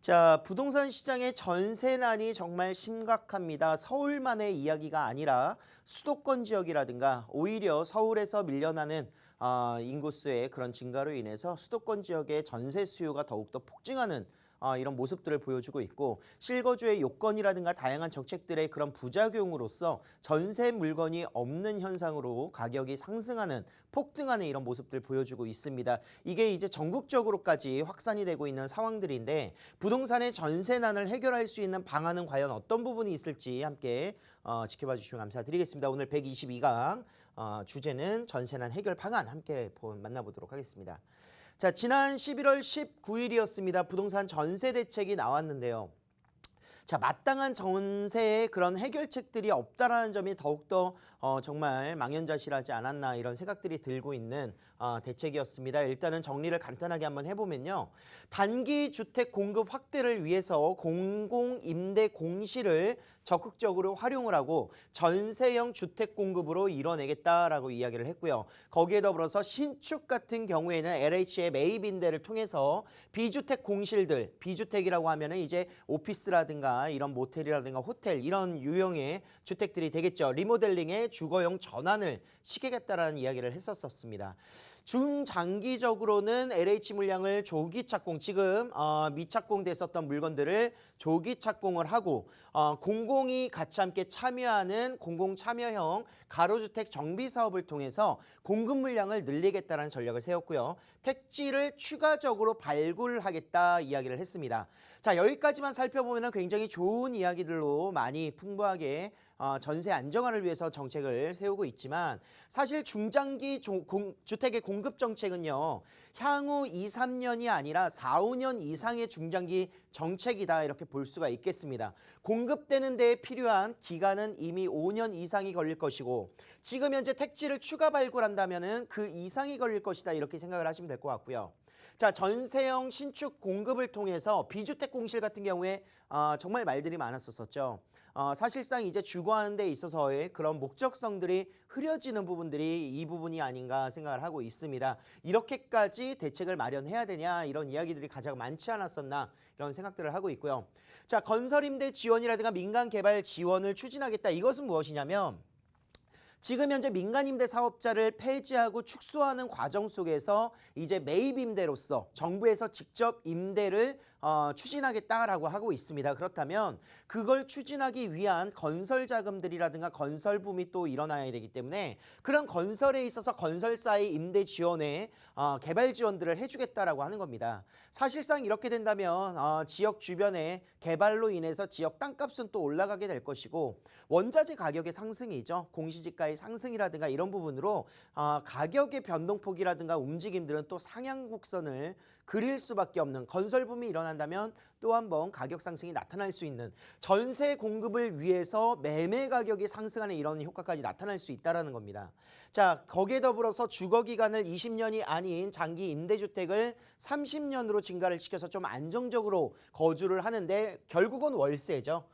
자, 부동산 시장의 전세난이 정말 심각합니다. 서울만의 이야기가 아니라 수도권 지역이라든가 오히려 서울에서 밀려나는 인구수의 그런 증가로 인해서 수도권 지역의 전세 수요가 더욱더 폭증하는 이런 모습들을 보여주고 있고, 실거주의 요건이라든가 다양한 정책들의 그런 부작용으로서 전세 물건이 없는 현상으로 가격이 상승하는, 폭등하는 이런 모습들 보여주고 있습니다. 이게 이제 전국적으로까지 확산이 되고 있는 상황들인데, 부동산의 전세난을 해결할 수 있는 방안은 과연 어떤 부분이 있을지 함께 지켜봐 주시면 감사드리겠습니다. 오늘 122강 주제는 전세난 해결 방안 함께 만나보도록 하겠습니다. 자, 지난 11월 19일이었습니다. 부동산 전세 대책이 나왔는데요. 자, 마땅한 전세의 그런 해결책들이 없다라는 점이 더욱더 정말 망연자실하지 않았나 이런 생각들이 들고 있는 대책이었습니다. 일단은 정리를 간단하게 한번 해보면요. 단기 주택 공급 확대를 위해서 공공임대 공시를 적극적으로 활용을 하고 전세형 주택 공급으로 이뤄내겠다라고 이야기를 했고요. 거기에 더불어서 신축 같은 경우에는 LH의 매입 임대를 통해서 비주택 공실들, 비주택이라고 하면은 이제 오피스라든가 이런 모텔이라든가 호텔 이런 유형의 주택들이 되겠죠. 리모델링의 주거용 전환을 시키겠다라는 이야기를 했었습니다. 중장기적으로는 LH 물량을 조기 착공, 지금 미착공됐었던 물건들을 조기 착공을 하고 공공이 같이 함께 참여하는 공공참여형 가로주택 정비 사업을 통해서 공급 물량을 늘리겠다는 전략을 세웠고요. 택지를 추가적으로 발굴하겠다 이야기를 했습니다. 자, 여기까지만 살펴보면 굉장히 좋은 이야기들로 많이 풍부하게 전세 안정화를 위해서 정책을 세우고 있지만, 사실 중장기 주택의 공급 정책은요, 향후 2, 3년이 아니라 4, 5년 이상의 중장기 정책이다 이렇게 볼 수가 있겠습니다. 공급되는 데에 필요한 기간은 이미 5년 이상이 걸릴 것이고, 지금 현재 택지를 추가 발굴한다면은 그 이상이 걸릴 것이다 이렇게 생각을 하시면 될 것 같고요. 자, 전세형 신축 공급을 통해서 비주택 공실 같은 경우에 정말 말들이 많았었죠. 사실상 이제 주거하는 데 있어서의 그런 목적성들이 흐려지는 부분들이 이 부분이 아닌가 생각을 하고 있습니다. 이렇게까지 대책을 마련해야 되냐 이런 이야기들이 가장 많지 않았었나 이런 생각들을 하고 있고요. 자, 건설임대 지원이라든가 민간 개발 지원을 추진하겠다. 이것은 무엇이냐면, 지금 현재 민간임대 사업자를 폐지하고 축소하는 과정 속에서 이제 매입임대로서 정부에서 직접 임대를 추진하겠다라고 하고 있습니다. 그렇다면 그걸 추진하기 위한 건설 자금들이라든가 건설 붐이 또 일어나야 되기 때문에 그런 건설에 있어서 건설사의 임대 지원에 개발 지원들을 해주겠다라고 하는 겁니다. 사실상 이렇게 된다면 지역 주변에 개발로 인해서 지역 땅값은 또 올라가게 될 것이고, 원자재 가격의 상승이죠. 공시지가의 상승이라든가 이런 부분으로 가격의 변동폭이라든가 움직임들은 또 상향 곡선을 그릴 수밖에 없는, 건설붐이 일어난다면 또 한 번 가격 상승이 나타날 수 있는, 전세 공급을 위해서 매매 가격이 상승하는 이런 효과까지 나타날 수 있다는 겁니다. 자, 거기에 더불어서 주거 기간을 20년이 아닌 장기 임대주택을 30년으로 증가를 시켜서 좀 안정적으로 거주를 하는데, 결국은 월세죠.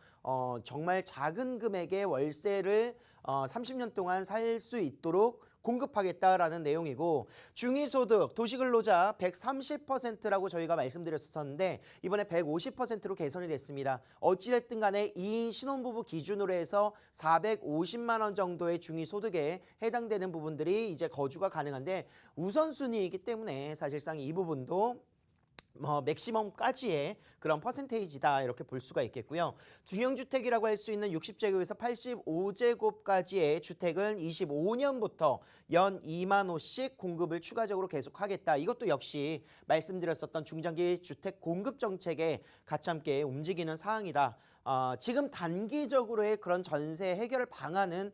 정말 작은 금액의 월세를 30년 동안 살 수 있도록 공급하겠다라는 내용이고, 중위소득, 도시근로자 130%라고 저희가 말씀드렸었는데 이번에 150%로 개선이 됐습니다. 어찌됐든 간에 2인 신혼부부 기준으로 해서 450만 원 정도의 중위소득에 해당되는 부분들이 이제 거주가 가능한데, 우선순위이기 때문에 사실상 이 부분도 맥시멈까지의 그런 퍼센테이지다 이렇게 볼 수가 있겠고요. 중형주택이라고 할 수 있는 60제곱에서 85제곱까지의 주택은 25년부터 연 2만 호씩 공급을 추가적으로 계속하겠다. 이것도 역시 말씀드렸었던 중장기 주택 공급 정책에 같이 함께 움직이는 사항이다. 지금 단기적으로의 그런 전세 해결 방안은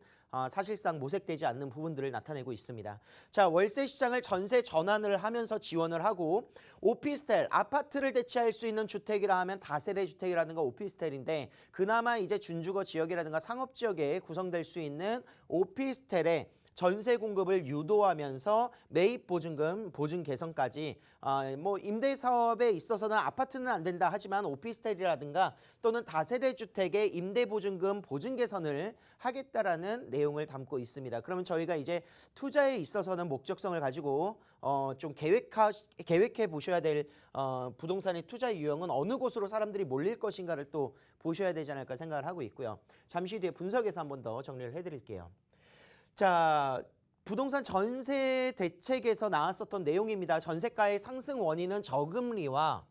사실상 모색되지 않는 부분들을 나타내고 있습니다. 자, 월세 시장을 전세 전환을 하면서 지원을 하고, 오피스텔, 아파트를 대체할 수 있는 주택이라 하면 다세대 주택이라든가 오피스텔인데, 그나마 이제 준주거 지역이라든가 상업 지역에 구성될 수 있는 오피스텔에 전세 공급을 유도하면서 매입 보증금, 보증 개선까지 뭐 임대 사업에 있어서는 아파트는 안 된다 하지만 오피스텔이라든가 또는 다세대 주택의 임대 보증금 보증 개선을 하겠다라는 내용을 담고 있습니다. 그러면 저희가 이제 투자에 있어서는 목적성을 가지고 좀 계획해 보셔야 될 부동산의 투자 유형은 어느 곳으로 사람들이 몰릴 것인가를 또 보셔야 되지 않을까 생각을 하고 있고요. 잠시 뒤에 분석에서 한 번 더 정리를 해드릴게요. 자, 부동산 전세 대책에서 나왔었던 내용입니다. 전세가의 상승 원인은 저금리와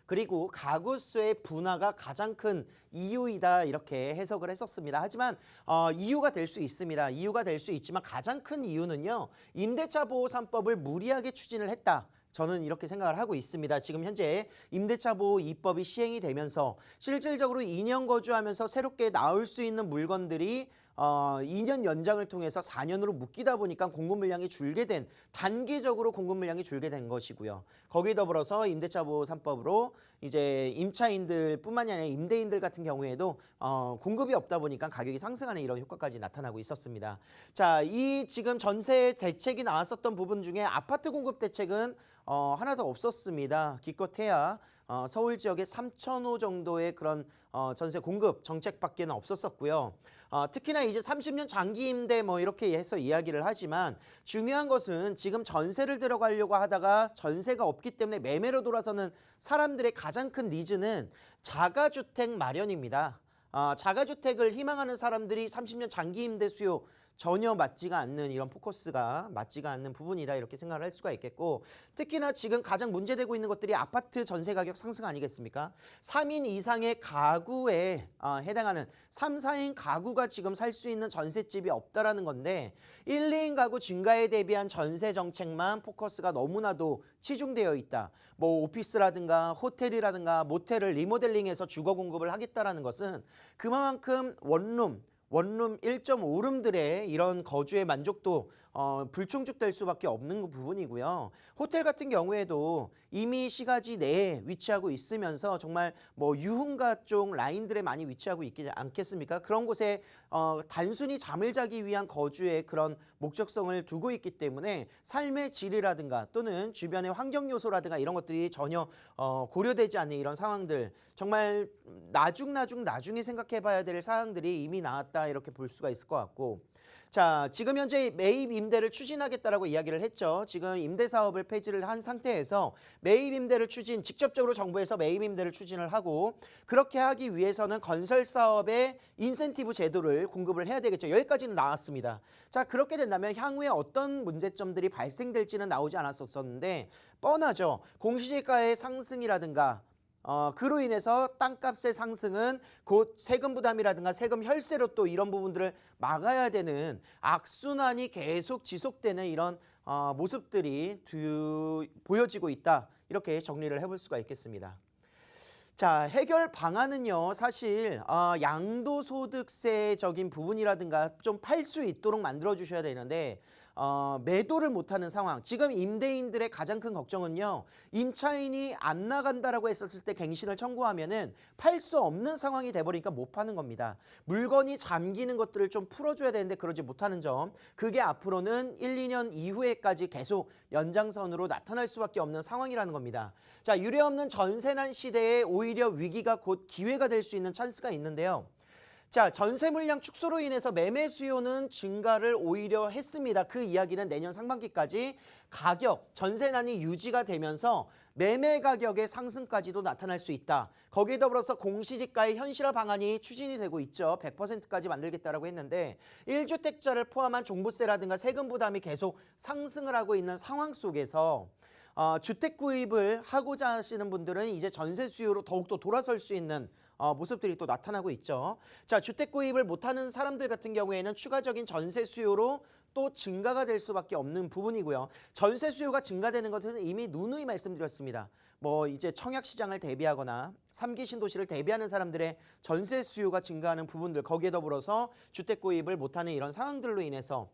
그리고 가구 수의 분화가 가장 큰 이유이다 이렇게 해석을 했었습니다. 하지만 이유가 될 수 있습니다. 이유가 될 수 있지만 가장 큰 이유는요. 임대차 보호 3법을 무리하게 추진을 했다. 저는 이렇게 생각을 하고 있습니다. 지금 현재 임대차 보호 2법이 시행이 되면서 실질적으로 2년 거주하면서 새롭게 나올 수 있는 물건들이 2년 연장을 통해서 4년으로 묶이다 보니까 공급 물량이 줄게 된 단기적으로 공급 물량이 줄게 된 것이고요. 거기에 더불어서 임대차 보호 3법으로 이제 임차인들뿐만이 아니라 임대인들 같은 경우에도 공급이 없다 보니까 가격이 상승하는 이런 효과까지 나타나고 있었습니다. 자, 이 지금 전세 대책이 나왔었던 부분 중에 아파트 공급 대책은 하나도 없었습니다. 기껏해야 서울 지역에 3,000호 정도의 그런 전세 공급 정책밖에는 없었었고요. 특히나 이제 30년 장기 임대 뭐 이렇게 해서 이야기를 하지만 중요한 것은 지금 전세를 들어가려고 하다가 전세가 없기 때문에 매매로 돌아서는 사람들의 가장 큰 니즈는 자가주택 마련입니다. 자가주택을 희망하는 사람들이 30년 장기 임대 수요 전혀 맞지가 않는 이런 포커스가 맞지가 않는 부분이다 이렇게 생각을 할 수가 있겠고 특히나 지금 가장 문제되고 있는 것들이 아파트 전세 가격 상승 아니겠습니까? 3인 이상의 가구에 해당하는 3, 4인 가구가 지금 살 수 있는 전셋집이 없다라는 건데 1, 2인 가구 증가에 대비한 전세 정책만 포커스가 너무나도 치중되어 있다. 뭐 오피스라든가 호텔이라든가 모텔을 리모델링해서 주거 공급을 하겠다라는 것은 그만큼 원룸 1.5룸들의 이런 거주의 만족도 불충족될 수밖에 없는 부분이고요. 호텔 같은 경우에도 이미 시가지 내에 위치하고 있으면서 정말 뭐 유흥가 쪽 라인들에 많이 위치하고 있지 않겠습니까? 그런 곳에 단순히 잠을 자기 위한 거주의 그런 목적성을 두고 있기 때문에 삶의 질이라든가 또는 주변의 환경 요소라든가 이런 것들이 전혀 고려되지 않는 이런 상황들 정말 나중에 생각해 봐야 될 사항들이 이미 나왔다 이렇게 볼 수가 있을 것 같고 자, 지금 현재 매입 임대를 추진하겠다라고 이야기를 했죠. 지금 임대 사업을 폐지를 한 상태에서 매입 임대를 직접적으로 정부에서 매입 임대를 추진을 하고 그렇게 하기 위해서는 건설 사업의 인센티브 제도를 공급을 해야 되겠죠. 여기까지는 나왔습니다. 자, 그렇게 된다면 향후에 어떤 문제점들이 발생될지는 나오지 않았었는데 뻔하죠. 공시지가의 상승이라든가 그로 인해서 땅값의 상승은 곧 세금 부담이라든가 세금 혈세로 또 이런 부분들을 막아야 되는 악순환이 계속 지속되는 이런 모습들이 보여지고 있다. 이렇게 정리를 해볼 수가 있겠습니다. 자, 해결 방안은요. 사실 양도소득세적인 부분이라든가 좀 팔 수 있도록 만들어 주셔야 되는데 매도를 못하는 상황. 지금 임대인들의 가장 큰 걱정은요. 임차인이 안 나간다라고 했었을 때 갱신을 청구하면은 팔 수 없는 상황이 돼버리니까 못 파는 겁니다. 물건이 잠기는 것들을 좀 풀어줘야 되는데 그러지 못하는 점. 그게 앞으로는 1, 2년 이후에까지 계속 연장선으로 나타날 수밖에 없는 상황이라는 겁니다. 자, 유례없는 전세난 시대에 오히려 위기가 곧 기회가 될 수 있는 찬스가 있는데요. 자, 전세 물량 축소로 인해서 매매 수요는 증가를 오히려 했습니다. 그 이야기는 내년 상반기까지 전세난이 유지가 되면서 매매 가격의 상승까지도 나타날 수 있다. 거기에 더불어서 공시지가의 현실화 방안이 추진이 되고 있죠. 100%까지 만들겠다라고 했는데 1주택자를 포함한 종부세라든가 세금 부담이 계속 상승을 하고 있는 상황 속에서 주택 구입을 하고자 하시는 분들은 이제 전세 수요로 더욱더 돌아설 수 있는 모습들이 또 나타나고 있죠. 자, 주택 구입을 못하는 사람들 같은 경우에는 추가적인 전세 수요로 또 증가가 될 수밖에 없는 부분이고요. 전세 수요가 증가되는 것은 이미 누누이 말씀드렸습니다. 뭐 이제 청약 시장을 대비하거나 3기 신도시를 대비하는 사람들의 전세 수요가 증가하는 부분들 거기에 더불어서 주택 구입을 못하는 이런 상황들로 인해서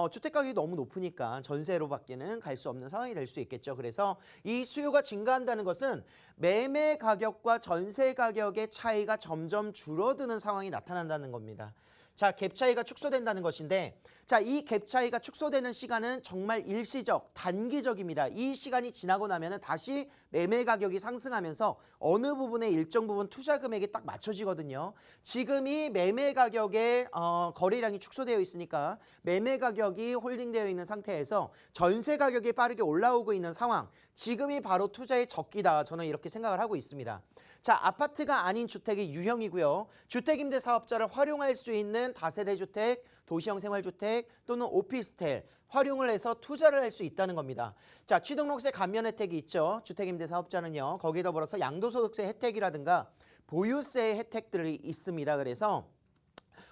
주택 가격이 너무 높으니까 전세로밖에는 갈 수 없는 상황이 될 수 있겠죠. 그래서 이 수요가 증가한다는 것은 매매 가격과 전세 가격의 차이가 점점 줄어드는 상황이 나타난다는 겁니다. 자, 갭 차이가 축소된다는 것인데 자, 이 갭 차이가 축소되는 시간은 정말 일시적, 단기적입니다. 이 시간이 지나고 나면은 다시 매매 가격이 상승하면서 어느 부분에 일정 부분 투자 금액이 딱 맞춰지거든요. 지금이 매매 가격의 거래량이 축소되어 있으니까 매매 가격이 홀딩되어 있는 상태에서 전세 가격이 빠르게 올라오고 있는 상황. 지금이 바로 투자의 적기다. 저는 이렇게 생각을 하고 있습니다. 자, 아파트가 아닌 주택이 유형이고요. 주택임대 사업자를 활용할 수 있는 다세대 주택, 도시형 생활주택 또는 오피스텔 활용을 해서 투자를 할 수 있다는 겁니다. 자, 취등록세 감면 혜택이 있죠. 주택임대 사업자는요. 거기에 더불어서 양도소득세 혜택이라든가 보유세 혜택들이 있습니다. 그래서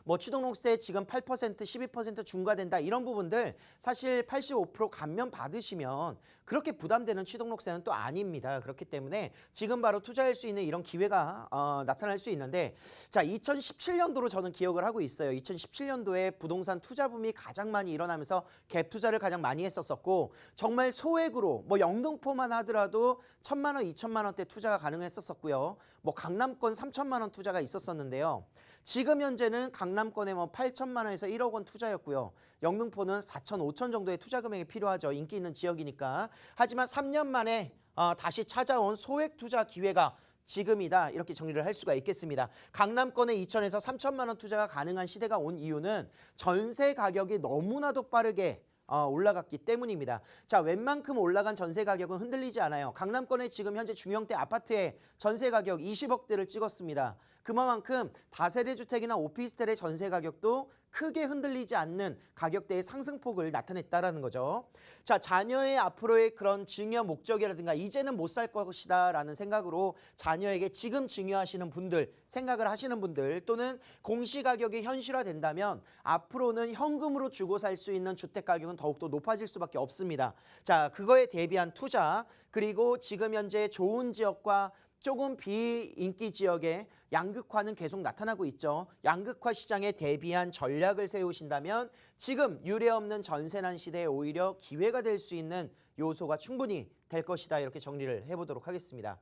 뭐 취등록세 지금 8%, 12% 중과된다 이런 부분들 사실 85% 감면 받으시면 그렇게 부담되는 취등록세는 또 아닙니다. 그렇기 때문에 지금 바로 투자할 수 있는 이런 기회가 나타날 수 있는데 자, 2017년도로 저는 기억을 하고 있어요. 2017년도에 부동산 투자 붐이 가장 많이 일어나면서 갭 투자를 가장 많이 했었었고 정말 소액으로 뭐 영등포만 하더라도 1,000만 원, 2,000만 원대 투자가 가능했었었고요. 뭐 강남권 3,000만 원 투자가 있었었는데요. 지금 현재는 강남권에 뭐 8천만 원에서 1억 원 투자였고요. 영등포는 4천, 5천 정도의 투자 금액이 필요하죠. 인기 있는 지역이니까. 하지만 3년 만에 다시 찾아온 소액 투자 기회가 지금이다. 이렇게 정리를 할 수가 있겠습니다. 강남권에 2천에서 3천만 원 투자가 가능한 시대가 온 이유는 전세 가격이 너무나도 빠르게 올라갔기 때문입니다. 자, 웬만큼 올라간 전세 가격은 흔들리지 않아요. 강남권에 지금 현재 중형대 아파트의 전세 가격 20억대를 찍었습니다. 그만큼 다세대 주택이나 오피스텔의 전세 가격도 크게 흔들리지 않는 가격대의 상승폭을 나타냈다라는 거죠. 자, 자녀의 앞으로의 그런 증여 목적이라든가 이제는 못 살 것이다 라는 생각으로 자녀에게 지금 증여하시는 분들, 생각을 하시는 분들 또는 공시가격이 현실화된다면 앞으로는 현금으로 주고 살 수 있는 주택 가격은 더욱더 높아질 수밖에 없습니다. 자, 그거에 대비한 투자 그리고 지금 현재 좋은 지역과 조금 비인기 지역의 양극화는 계속 나타나고 있죠. 양극화 시장에 대비한 전략을 세우신다면 지금 유례없는 전세난 시대에 오히려 기회가 될 수 있는 요소가 충분히 될 것이다. 이렇게 정리를 해보도록 하겠습니다.